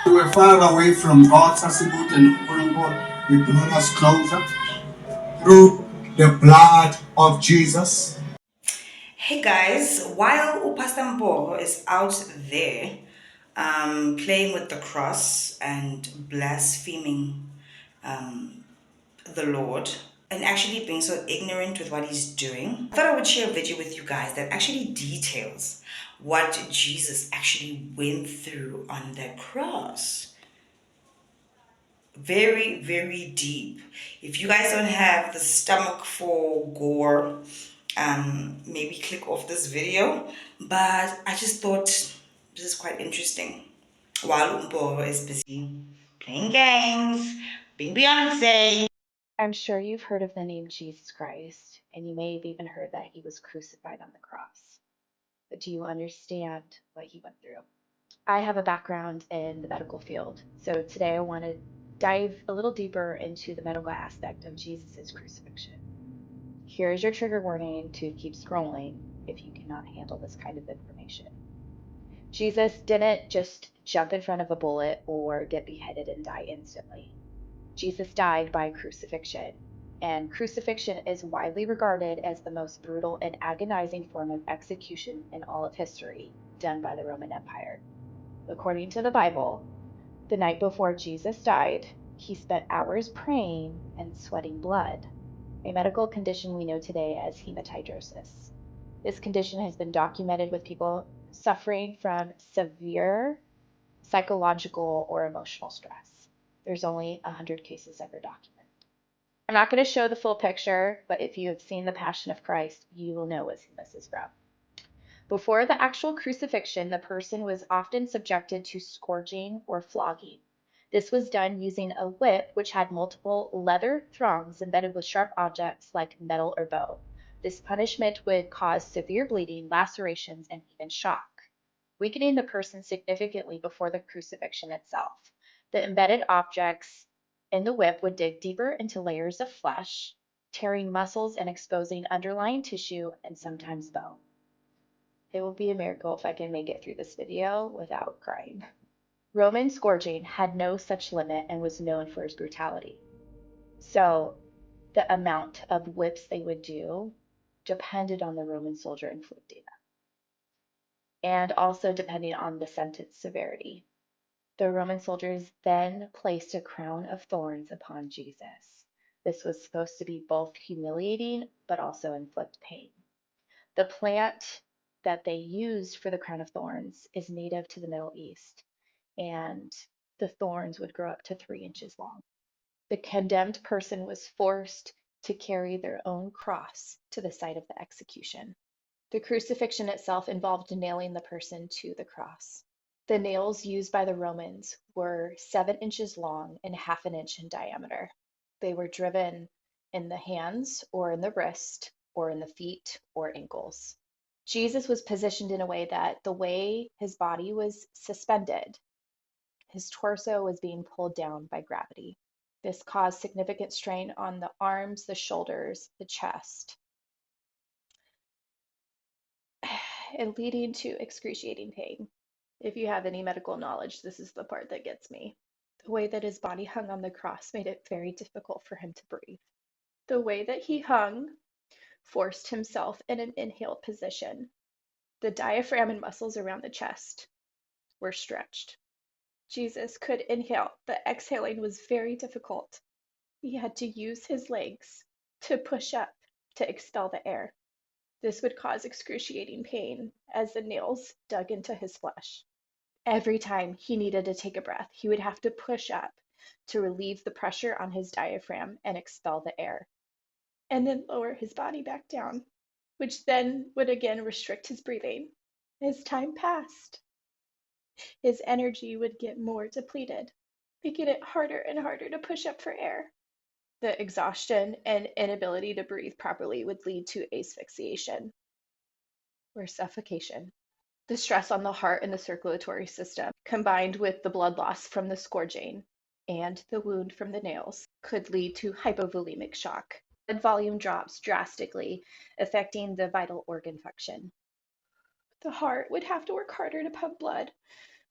We were far away from God sa Cebu and He brought us closer through the blood of Jesus. Hey guys, while Pastor Mboro is out there playing with the cross and blaspheming um, the Lord and actually being so ignorant with what he's doing, I thought I would share a video with you guys that actually details what Jesus actually went through on the cross. Very, very deep. If you guys don't have the stomach for gore, maybe click off this video. But I just thought this is quite interesting. While Mboro is busy playing games, being Beyonce. I'm sure you've heard of the name Jesus Christ, and you may have even heard that he was crucified on the cross. But do you understand what he went through? I have a background in the medical field, so today I want to dive a little deeper into the medical aspect of Jesus' crucifixion. Here is your trigger warning to keep scrolling if you cannot handle this kind of information. Jesus didn't just jump in front of a bullet or get beheaded and die instantly. Jesus died by crucifixion, and crucifixion is widely regarded as the most brutal and agonizing form of execution in all of history done by the Roman Empire. According to the Bible, the night before Jesus died, he spent hours praying and sweating blood, a medical condition we know today as hematidrosis. This condition has been documented with people suffering from severe psychological or emotional stress. There's only 100 cases ever documented. I'm not going to show the full picture, but if you have seen The Passion of Christ, you will know what this is from. Before the actual crucifixion, the person was often subjected to scourging or flogging. This was done using a whip which had multiple leather thongs embedded with sharp objects like metal or bone. This punishment would cause severe bleeding, lacerations, and even shock, weakening the person significantly before the crucifixion itself. The embedded objects in the whip would dig deeper into layers of flesh, tearing muscles and exposing underlying tissue and sometimes bone. It will be a miracle if I can make it through this video without crying. Roman scourging had no such limit and was known for its brutality. So the amount of whips they would do depended on the Roman soldier inflicting them, and also depending on the sentence severity. The Roman soldiers then placed a crown of thorns upon Jesus. This was supposed to be both humiliating but also inflict pain. The plant that they used for the crown of thorns is native to the Middle East, and the thorns would grow up to 3 inches long. The condemned person was forced to carry their own cross to the site of the execution. The crucifixion itself involved nailing the person to the cross. The nails used by the Romans were 7 inches long and half an inch in diameter. They were driven in the hands or in the wrist or in the feet or ankles. Jesus was positioned in a way that the way his body was suspended, his torso was being pulled down by gravity. This caused significant strain on the arms, the shoulders, the chest, and leading to excruciating pain. If you have any medical knowledge, this is the part that gets me. The way that his body hung on the cross made it very difficult for him to breathe. The way that he hung forced himself in an inhale position. The diaphragm and muscles around the chest were stretched. Jesus could inhale, but exhaling was very difficult. He had to use his legs to push up to expel the air. This would cause excruciating pain as the nails dug into his flesh. Every time he needed to take a breath, he would have to push up to relieve the pressure on his diaphragm and expel the air, and then lower his body back down, which then would again restrict his breathing. As time passed, his energy would get more depleted, making it harder and harder to push up for air. The exhaustion and inability to breathe properly would lead to asphyxiation or suffocation. The stress on the heart and the circulatory system, combined with the blood loss from the scourging and the wound from the nails, could lead to hypovolemic shock. Blood volume drops drastically, affecting the vital organ function. The heart would have to work harder to pump blood,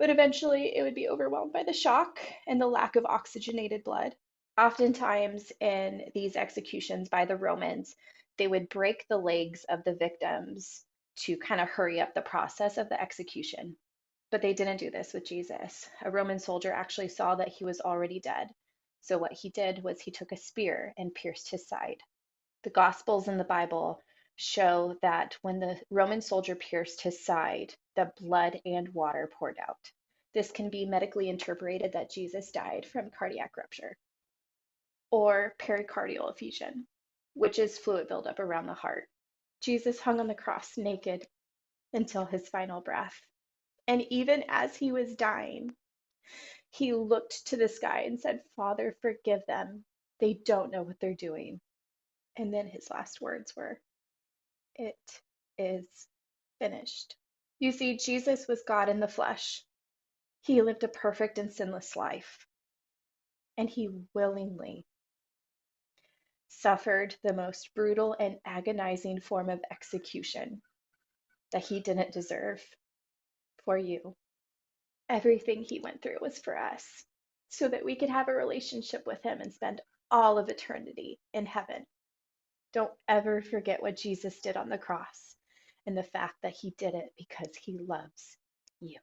but eventually it would be overwhelmed by the shock and the lack of oxygenated blood. Oftentimes, in these executions by the Romans, they would break the legs of the victims to kind of hurry up the process of the execution. But they didn't do this with Jesus. A Roman soldier actually saw that he was already dead. So what he did was he took a spear and pierced his side. The Gospels in the Bible show that when the Roman soldier pierced his side, the blood and water poured out. This can be medically interpreted that Jesus died from cardiac rupture or pericardial effusion, which is fluid buildup around the heart. Jesus hung on the cross naked until his final breath. And even as he was dying, he looked to the sky and said, "Father, forgive them. They don't know what they're doing." And then his last words were, "It is finished." You see, Jesus was God in the flesh. He lived a perfect and sinless life, and he willingly suffered the most brutal and agonizing form of execution that he didn't deserve for you. Everything he went through was for us, so that we could have a relationship with him and spend all of eternity in heaven. Don't ever forget what Jesus did on the cross and the fact that he did it because he loves you.